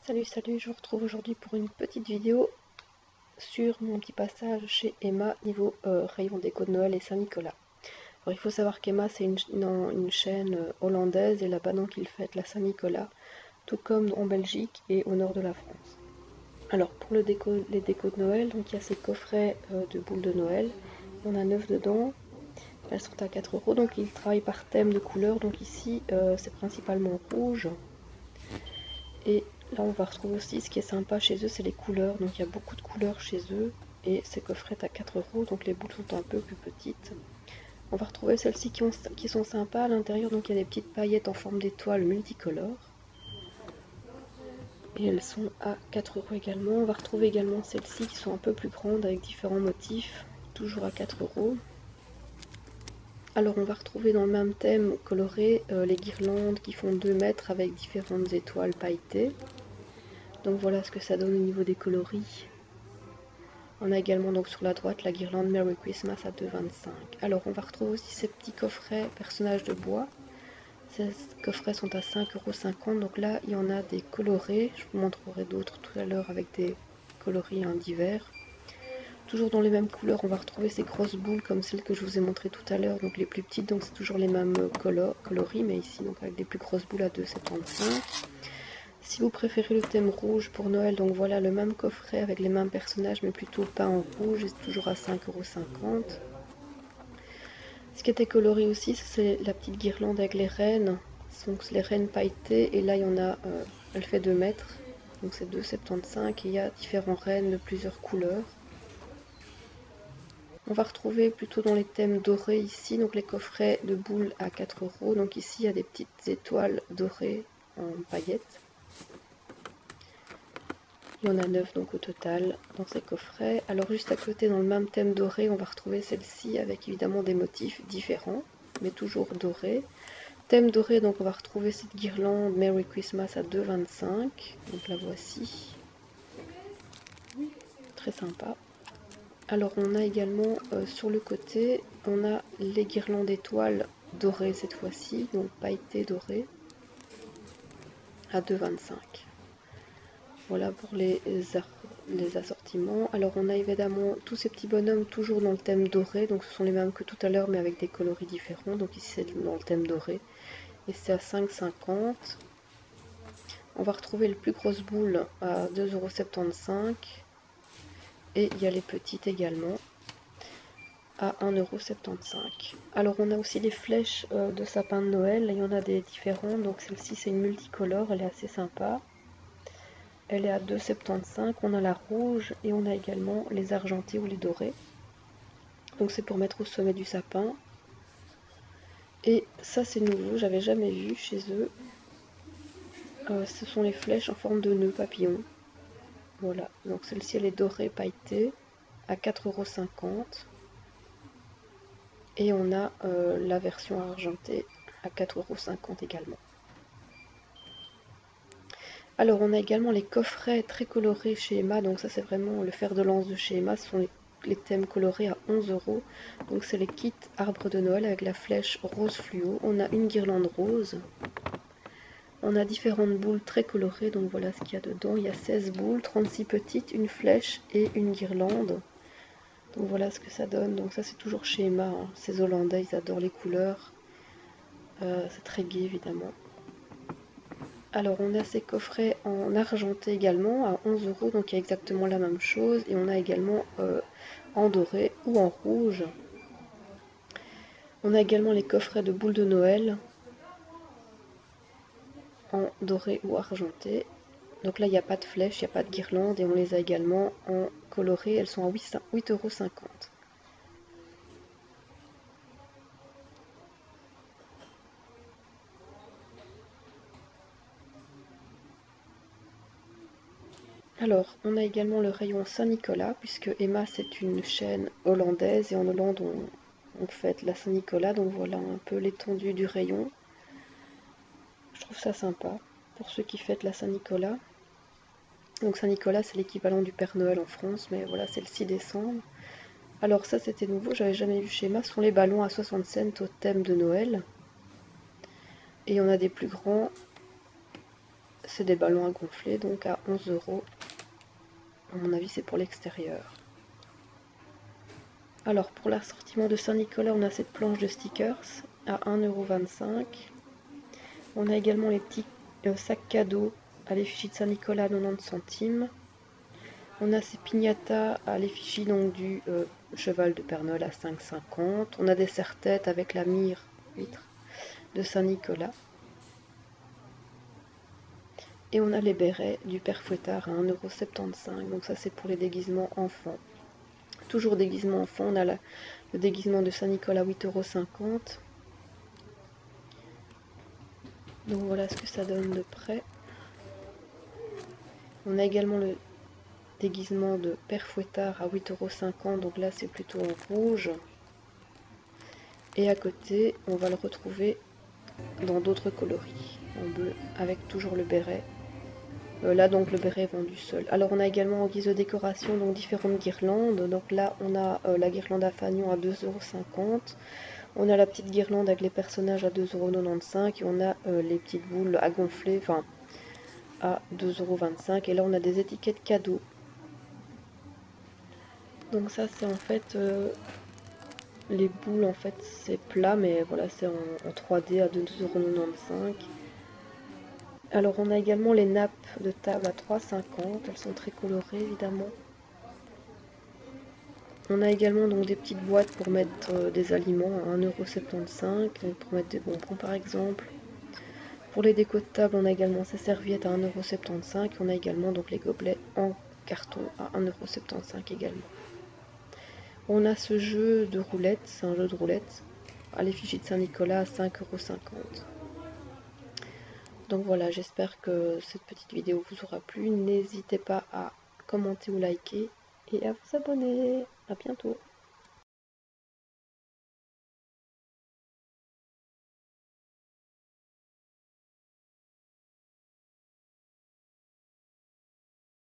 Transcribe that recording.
Salut, je vous retrouve aujourd'hui pour une petite vidéo sur mon petit passage chez Emma niveau rayon déco de Noël et Saint-Nicolas. Alors il faut savoir qu'Emma c'est une chaîne hollandaise et là-bas donc ils fêtent la Saint-Nicolas, tout comme en Belgique et au nord de la France. Alors pour les décos de Noël, donc il y a ces coffrets de boules de Noël, il y en a 9 dedans, elles sont à 4 €, donc ils travaillent par thème de couleur, donc ici c'est principalement rouge. Et là on va retrouver aussi, ce qui est sympa chez eux, c'est les couleurs. Donc il y a beaucoup de couleurs chez eux. Et ces coffrets à 4 €, donc les boules sont un peu plus petites. On va retrouver celles-ci qui sont sympas à l'intérieur. Donc il y a des petites paillettes en forme d'étoiles multicolores. Et elles sont à 4 € également. On va retrouver également celles-ci qui sont un peu plus grandes avec différents motifs, toujours à 4 €. Alors on va retrouver dans le même thème coloré les guirlandes qui font 2 mètres avec différentes étoiles pailletées. Donc voilà ce que ça donne au niveau des coloris. On a également donc sur la droite la guirlande Merry Christmas à 2,25 €. Alors on va retrouver aussi ces petits coffrets personnages de bois. Ces coffrets sont à 5,50 €. Donc là il y en a des colorés. Je vous montrerai d'autres tout à l'heure avec des coloris divers. Toujours dans les mêmes couleurs, on va retrouver ces grosses boules comme celles que je vous ai montrées tout à l'heure. Donc les plus petites, donc c'est toujours les mêmes coloris, mais ici donc avec des plus grosses boules à 2,75 €. Si vous préférez le thème rouge pour Noël, donc voilà le même coffret avec les mêmes personnages mais plutôt peint en rouge, et c'est toujours à 5,50 €. Ce qui était coloré aussi, c'est la petite guirlande avec les reines. Donc les reines pailletées, et là il y en a, elle fait 2 mètres, donc c'est 2,75 € et il y a différentes reines de plusieurs couleurs. On va retrouver plutôt dans les thèmes dorés ici, donc les coffrets de boules à 4 €. Donc ici il y a des petites étoiles dorées en paillettes. Il y en a 9 donc au total dans ces coffrets. Alors juste à côté, dans le même thème doré, on va retrouver celle-ci avec évidemment des motifs différents, mais toujours dorés. Thème doré, donc on va retrouver cette guirlande Merry Christmas à 2,25 €. Donc la voici. Très sympa. Alors on a également sur le côté, on a les guirlandes étoiles dorées cette fois-ci, donc pailletées dorées à 2,25 €. Voilà pour les assortiments. Alors on a évidemment tous ces petits bonhommes toujours dans le thème doré, donc ce sont les mêmes que tout à l'heure mais avec des coloris différents. Donc ici c'est dans le thème doré et c'est à 5,50 €. On va retrouver les plus grosses boules à 2,75 € et il y a les petites également à 1,75 €. Alors on a aussi les flèches de sapin de Noël, il y en a des différentes, donc celle-ci c'est une multicolore, elle est assez sympa. Elle est à 2,75 €. On a la rouge et on a également les argentés ou les dorés. Donc c'est pour mettre au sommet du sapin. Et ça c'est nouveau, j'avais jamais vu chez eux. Ce sont les flèches en forme de nœud papillon. Voilà, donc celle-ci elle est dorée pailletée à 4,50 €. Et on a la version argentée à 4,50 € également. Alors on a également les coffrets très colorés chez Emma, donc ça c'est vraiment le fer de lance de chez Emma, ce sont les thèmes colorés à 11 €. Donc c'est les kits arbre de Noël avec la flèche rose fluo. On a une guirlande rose. On a différentes boules très colorées, donc voilà ce qu'il y a dedans. Il y a 16 boules, 36 petites, une flèche et une guirlande. Donc voilà ce que ça donne. Donc ça c'est toujours chez Emma, hein. Ces Hollandais, ils adorent les couleurs. C'est très gai évidemment. Alors on a ces coffrets en argenté également à 11 €, donc il y a exactement la même chose. Et on a également en doré ou en rouge. On a également les coffrets de boules de Noël en doré ou argenté. Donc là il n'y a pas de flèche, il n'y a pas de guirlande, et on les a également en coloré, elles sont à 8,50 €. Alors, on a également le rayon Saint-Nicolas, puisque Emma c'est une chaîne hollandaise et en Hollande on fête la Saint-Nicolas, donc voilà un peu l'étendue du rayon. Je trouve ça sympa pour ceux qui fêtent la Saint-Nicolas. Donc Saint-Nicolas c'est l'équivalent du Père Noël en France, mais voilà c'est le 6 décembre. Alors ça c'était nouveau, j'avais jamais vu chez Emma, ce sont les ballons à 60 cents au thème de Noël. Et on a des plus grands c'est des ballons à gonfler, donc à 11 €. À mon avis, c'est pour l'extérieur. Alors, pour l'assortiment de Saint-Nicolas, on a cette planche de stickers à 1,25 €. On a également les petits sacs cadeaux à l'effigie de Saint-Nicolas à 90 centimes. On a ces piñatas à l'effigie donc du cheval de Père Noël à 5,50 €. On a des serre-têtes avec la mire vitre de Saint-Nicolas. Et on a les bérets du Père Fouettard à 1,75 €. Donc ça, c'est pour les déguisements enfants. Toujours déguisement enfant, on a le déguisement de Saint-Nicolas à 8,50 €. Donc voilà ce que ça donne de près. On a également le déguisement de Père Fouettard à 8,50 €. Donc là, c'est plutôt en rouge. Et à côté, on va le retrouver dans d'autres coloris, en bleu, avec toujours le béret. Là, donc, le béret est vendu seul. Alors, on a également en guise de décoration donc différentes guirlandes. Donc là, on a la guirlande à fanion à 2,50 €. On a la petite guirlande avec les personnages à 2,95 €. Et on a les petites boules à gonfler, enfin, à 2,25 €. Et là, on a des étiquettes cadeaux. Donc ça, c'est en fait... les boules, en fait, c'est plat, mais voilà, c'est en 3D à 2,95 €. Alors, on a également les nappes de table à 3,50 €. Elles sont très colorées, évidemment. On a également donc des petites boîtes pour mettre des aliments à 1,75 €, donc pour mettre des bonbons par exemple. Pour les décos de table, on a également ces serviettes à 1,75 €. On a également donc les gobelets en carton à 1,75 € également. On a ce jeu de roulettes, c'est un jeu de roulettes à l'effigie de Saint-Nicolas à 5,50 €. Donc voilà, j'espère que cette petite vidéo vous aura plu. N'hésitez pas à commenter ou liker et à vous abonner. À bientôt.